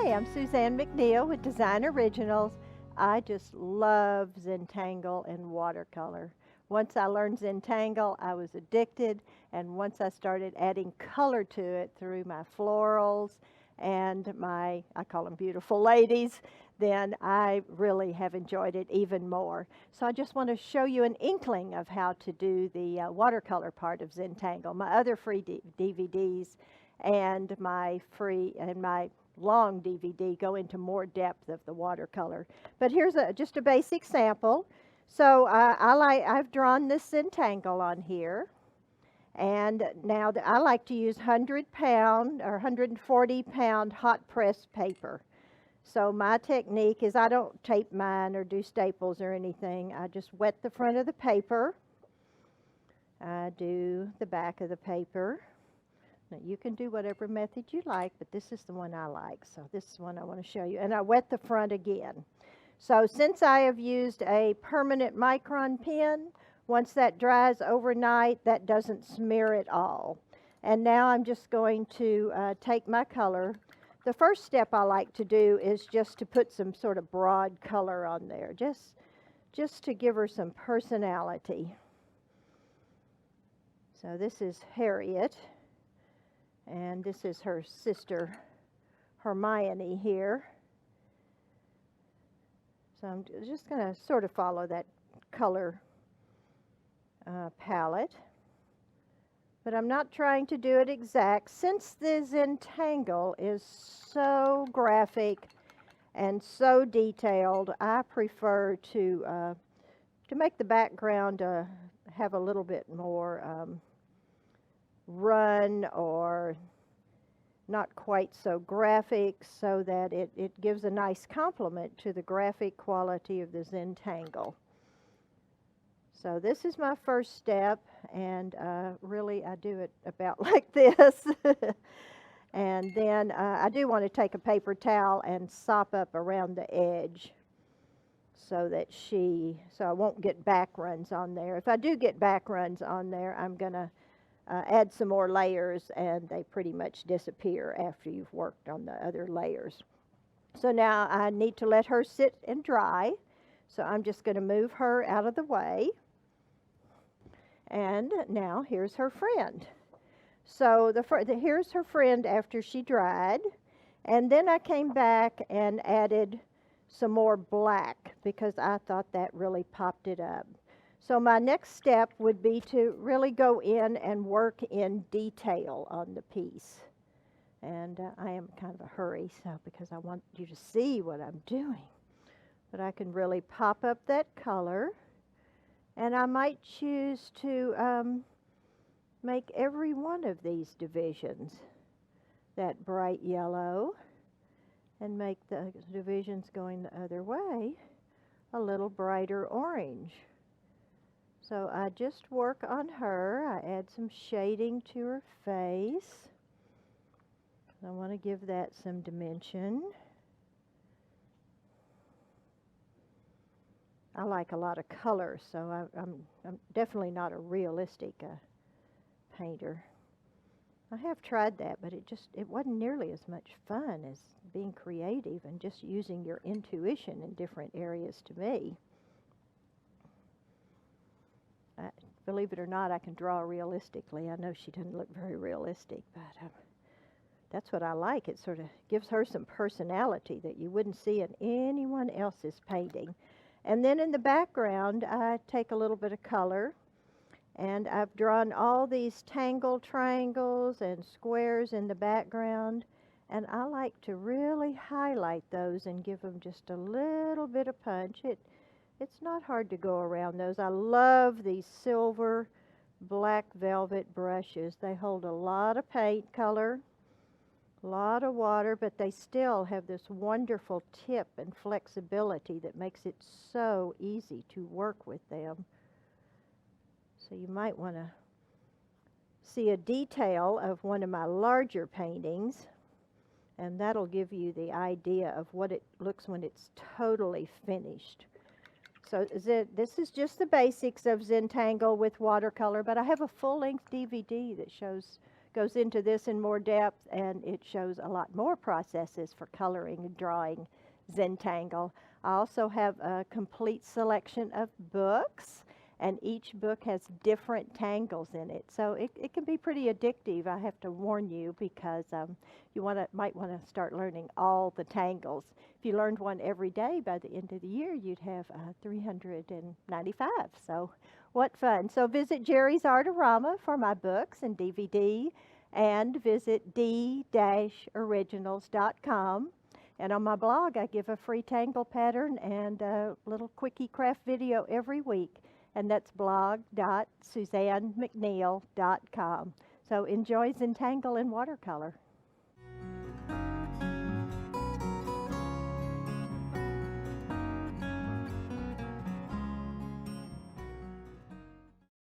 Hi, I'm Suzanne McNeil with Design Originals. I just love Zentangle and watercolor. Once I learned Zentangle, I was addicted, and once I started adding color to it through my florals and I call them beautiful ladies, then I really have enjoyed it even more. So I just want to show you an inkling of how to do the watercolor part of Zentangle. My other free DVDs and my long DVD go into more depth of the watercolor. But here's just a basic sample. So I've drawn this Zentangle on here. And now I like to use 100-pound or 140-pound hot press paper. So my technique is I don't tape mine or do staples or anything. I just wet the front of the paper. I do the back of the paper. Now you can do whatever method you like, but this is the one I like. So this is one I want to show you. And I wet the front again. So since I have used a permanent micron pen, once that dries overnight, that doesn't smear at all. And now I'm just going to take my color. The first step I like to do is just to put some sort of broad color on there, just to give her some personality. So this is Harriet. And this is her sister, Hermione, here. So I'm just going to sort of follow that color palette. But I'm not trying to do it exact. Since the Zentangle is so graphic and so detailed, I prefer to make the background have a little bit more run or not quite so graphic, so that it gives a nice complement to the graphic quality of the Zentangle. So this is my first step, and really I do it about like this. And then I do want to take a paper towel and sop up around the edge so I won't get back runs on there. If I do get back runs on there, I'm going to add some more layers, and they pretty much disappear after you've worked on the other layers. So now I need to let her sit and dry. So I'm just going to move her out of the way. And now here's her friend. So here's her friend after she dried. And then I came back and added some more black because I thought that really popped it up. So my next step would be to really go in and work in detail on the piece. And I am kind of a hurry, so because I want you to see what I'm doing. But I can really pop up that color. And I might choose to make every one of these divisions that bright yellow, and make the divisions going the other way a little brighter orange. So I just work on her. I add some shading to her face. I want to give that some dimension. I like a lot of color, so I'm definitely not a realistic painter. I have tried that, but it wasn't nearly as much fun as being creative and just using your intuition in different areas to me. Believe it or not, I can draw realistically. I know she doesn't look very realistic, but that's what I like. It sort of gives her some personality that you wouldn't see in anyone else's painting. And then in the background, I take a little bit of color, and I've drawn all these tangled triangles and squares in the background, and I like to really highlight those and give them just a little bit of punch. It's not hard to go around those. I love these silver black velvet brushes. They hold a lot of paint color, a lot of water, but they still have this wonderful tip and flexibility that makes it so easy to work with them. So you might want to see a detail of one of my larger paintings, and that'll give you the idea of what it looks when it's totally finished. So this is just the basics of Zentangle with watercolor, but I have a full-length DVD that shows goes into this in more depth, and it shows a lot more processes for coloring and drawing Zentangle. I also have a complete selection of books, and each book has different tangles in it. So it can be pretty addictive, I have to warn you, because you might want to start learning all the tangles. If you learned one every day, by the end of the year, you'd have 395. So what fun. So visit Jerry's Artorama for my books and DVD, and visit d-originals.com. And on my blog, I give a free tangle pattern and a little quickie craft video every week. And that's blog.suzannemcneil.com. So enjoy Zentangle in watercolor.